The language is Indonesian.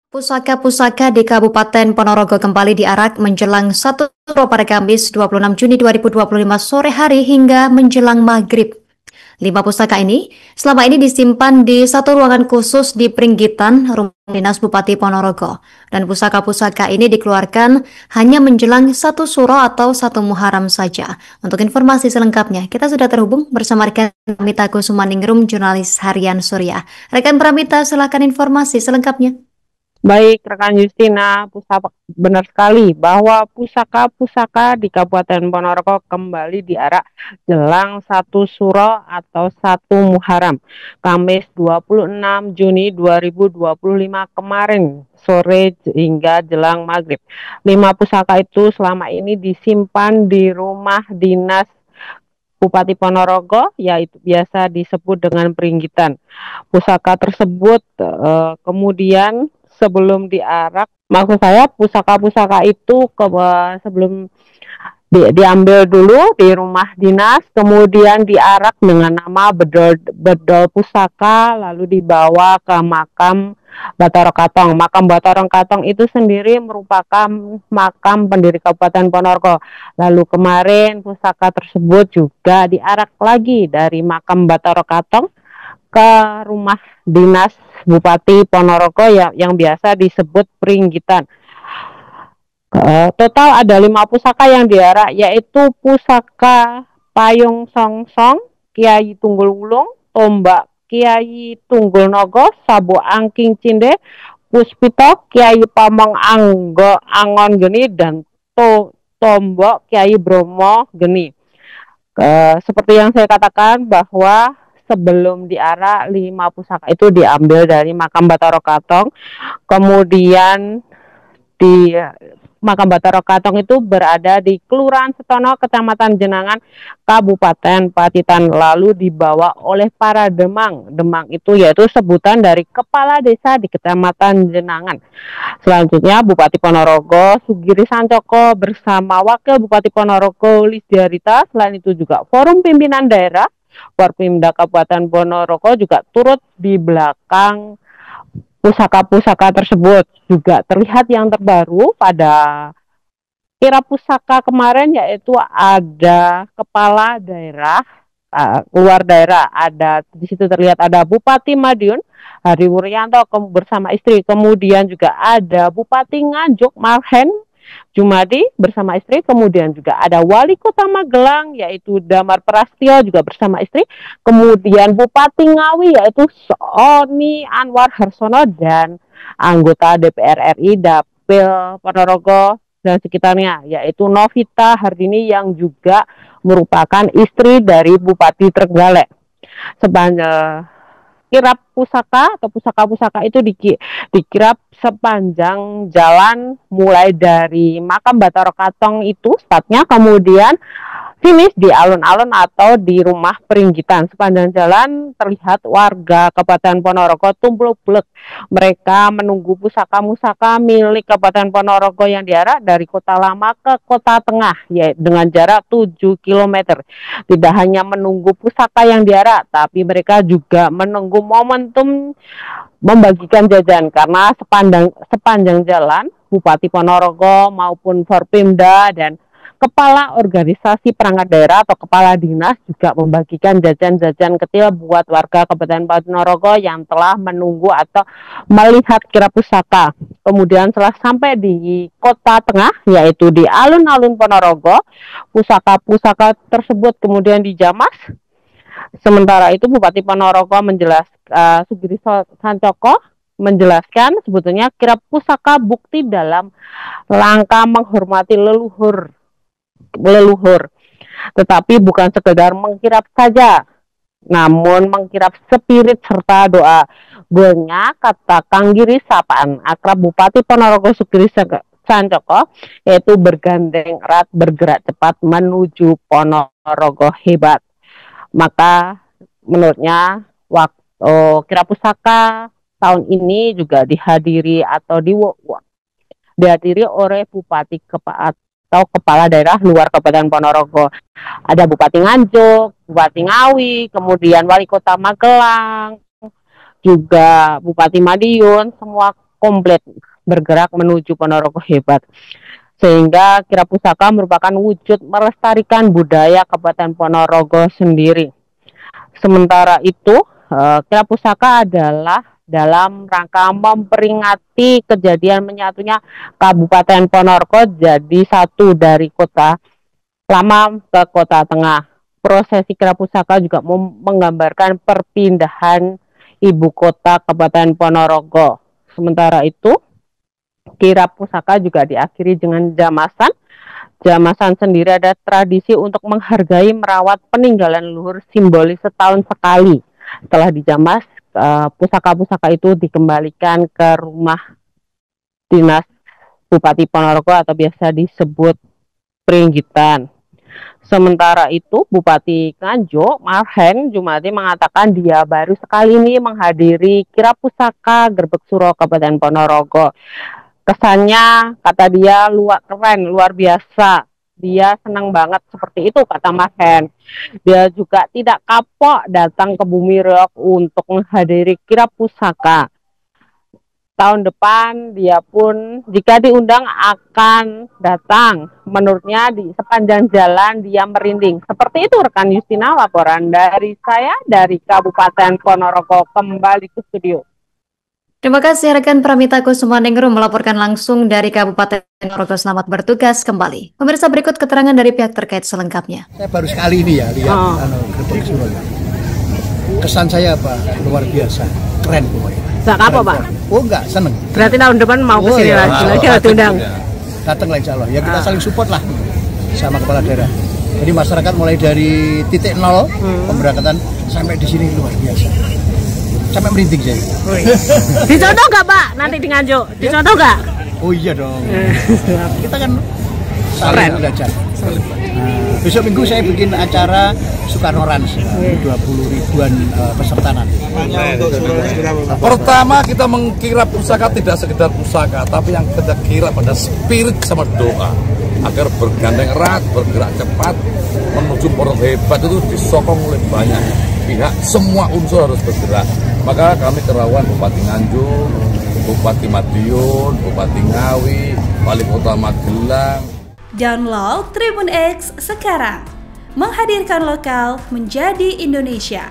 Pusaka-pusaka di Kabupaten Ponorogo kembali diarak menjelang 1 pada Kamis 26 Juni 2025 sore hari hingga menjelang maghrib. 5 pusaka ini selama ini disimpan di satu ruangan khusus di Pringgitan, Rumah Dinas Bupati Ponorogo. Dan pusaka-pusaka ini dikeluarkan hanya menjelang 1 Suro atau 1 Muharram saja. Untuk informasi selengkapnya, kita sudah terhubung bersama rekan Pramita Kusumaningrum, jurnalis harian Surya. Rekan Pramita, silakan informasi selengkapnya. Baik, rekan Justina, benar sekali bahwa pusaka-pusaka di Kabupaten Ponorogo kembali diarak jelang 1 Suro atau 1 Muharram, Kamis 26 Juni 2025 kemarin sore hingga jelang maghrib. 5 pusaka itu selama ini disimpan di rumah dinas Bupati Ponorogo, yaitu biasa disebut dengan Pringgitan. Pusaka tersebut kemudian sebelum diarak, maksud saya pusaka-pusaka itu sebelum diambil dulu di rumah dinas, kemudian diarak dengan nama bedol pusaka, lalu dibawa ke makam Bathara Katong. Makam Bathara Katong itu sendiri merupakan makam pendiri Kabupaten Ponorogo. Lalu kemarin pusaka tersebut juga diarak lagi dari makam Bathara Katong ke rumah dinas Bupati Ponorogo yang biasa disebut Pringgitan. Total ada 5 pusaka yang diarak, yaitu pusaka Payung Songsong, Kiai Tunggul Wulung, Tombak Kiai Tunggul Nogo, Sabo Angking Cinde, Puspito Kiai Pamong Angon Geni, dan Tombok Kiai Bromo Geni. Seperti yang saya katakan bahwa sebelum diarak 5 pusaka itu diambil dari makam Bathara Katong, kemudian di makam Bathara Katong itu berada di Kelurahan Setono, Kecamatan Jenangan, Kabupaten Pacitan, lalu dibawa oleh para demang. Demang itu yaitu sebutan dari kepala desa di Kecamatan Jenangan. Selanjutnya Bupati Ponorogo Sugiri Sancoko bersama Wakil Bupati Ponorogo Lisdiarita, selain itu juga Forum Pimpinan Daerah Forpimda Kabupaten Ponorogo juga turut di belakang pusaka-pusaka tersebut. Juga terlihat yang terbaru pada kirap pusaka kemarin, yaitu ada kepala daerah luar daerah, ada di situ terlihat ada Bupati Madiun Hari Wuryanto bersama istri, kemudian juga ada Bupati Nganjuk Marhen Jumadi bersama istri, kemudian juga ada Wali Kota Magelang yaitu Damar Prastio juga bersama istri, kemudian Bupati Ngawi yaitu Soni Anwar Harsono, dan anggota DPR RI Dapil Ponorogo dan sekitarnya yaitu Novita Hardini yang juga merupakan istri dari Bupati Trenggalek. Sebanyak kirap pusaka atau pusaka-pusaka itu dikirap sepanjang jalan mulai dari makam Bathara Katong itu startnya, kemudian finish di alun-alun atau di rumah Pringgitan. Sepanjang jalan terlihat warga Kabupaten Ponorogo tumplek-blek. Mereka menunggu pusaka-pusaka milik Kabupaten Ponorogo yang diarak dari Kota Lama ke Kota Tengah, yaitu dengan jarak 7 km. Tidak hanya menunggu pusaka yang diarak, tapi mereka juga menunggu momentum membagikan jajan, karena sepanjang jalan Bupati Ponorogo maupun Forpimda dan kepala organisasi perangkat daerah atau kepala dinas juga membagikan jajan-jajan kecil buat warga Kabupaten Ponorogo yang telah menunggu atau melihat kirap pusaka. Kemudian setelah sampai di Kota Tengah yaitu di alun-alun Ponorogo, pusaka-pusaka tersebut kemudian dijamas. Sementara itu Bupati Ponorogo Sugiri Sancoko menjelaskan sebetulnya kirap pusaka bukti dalam rangka menghormati leluhur, tetapi bukan sekedar mengkirap saja, namun mengkirap spirit serta doa. Gonya kata Kang Giri sapaan akrab Bupati Ponorogo Sugiri Sancoko yaitu bergandeng erat bergerak cepat menuju Ponorogo hebat. Maka menurutnya kirap pusaka tahun ini juga dihadiri oleh Bupati atau kepala daerah luar Kabupaten Ponorogo. Ada Bupati Nganjuk, Bupati Ngawi, kemudian Wali Kota Magelang, juga Bupati Madiun. Semua komplit bergerak menuju Ponorogo hebat. Sehingga kirap pusaka merupakan wujud melestarikan budaya Kabupaten Ponorogo sendiri. Sementara itu, kirap pusaka adalah dalam rangka memperingati kejadian menyatunya Kabupaten Ponorogo jadi satu dari kota lama ke kota tengah. Prosesi kirap pusaka juga menggambarkan perpindahan ibu kota Kabupaten Ponorogo. Sementara itu, kirap pusaka juga diakhiri dengan jamasan. Jamasan sendiri ada tradisi untuk menghargai merawat peninggalan leluhur simbolis setahun sekali. Setelah dijamas, pusaka-pusaka itu dikembalikan ke rumah dinas Bupati Ponorogo atau biasa disebut Pringgitan. Sementara itu, Bupati Nganjuk, Marhen Jumati mengatakan dia baru sekali ini menghadiri kirap pusaka Gerbek Suro Kabupaten Ponorogo. Kesannya, kata dia, keren, luar biasa. Dia senang banget seperti itu, kata Marhen. Dia juga tidak kapok datang ke Bumi Riok untuk menghadiri kirap pusaka. Tahun depan dia pun jika diundang akan datang. Menurutnya di sepanjang jalan dia merinding. Seperti itu rekan Justina, laporan dari saya dari Kabupaten Ponorogo kembali ke studio. Terima kasih rekan Pramita Kusumaningrum melaporkan langsung dari Kabupaten Ponorogo. Selamat bertugas kembali. Pemirsa, berikut keterangan dari pihak terkait selengkapnya. Saya baru sekali ini ya lihat Gerbek Suro. Kesan saya apa? Luar biasa, keren pokoknya. Sak apa Pak? Oh enggak, seneng. Berarti tahun depan mau ke sini lagi diundang. Datang lah insya Allah. Ya kita saling support lah sama kepala daerah. Jadi masyarakat mulai dari titik nol pemberangkatan sampai di sini luar biasa. Sampai merinding saya. Dicontoh nggak Pak? Nanti di Nganjuk. Dicontoh nggak? Oh iya dong. Kita kan saling belajar. Besok minggu saya bikin acara Soekarno Rans, 20 ribuan peserta nanti. Pertama kita mengkirap pusaka tidak sekedar pusaka, tapi yang kita kira pada spirit sama doa agar bergandeng erat, bergerak cepat menuju Ponorogo hebat itu disokong oleh banyak pihak, semua unsur harus bergerak. Maka kami Kerawan, Bupati Nganjuk, Bupati Madiun, Bupati Ngawi, Wali Kota Magelang. Download Tribun X sekarang, menghadirkan lokal menjadi Indonesia.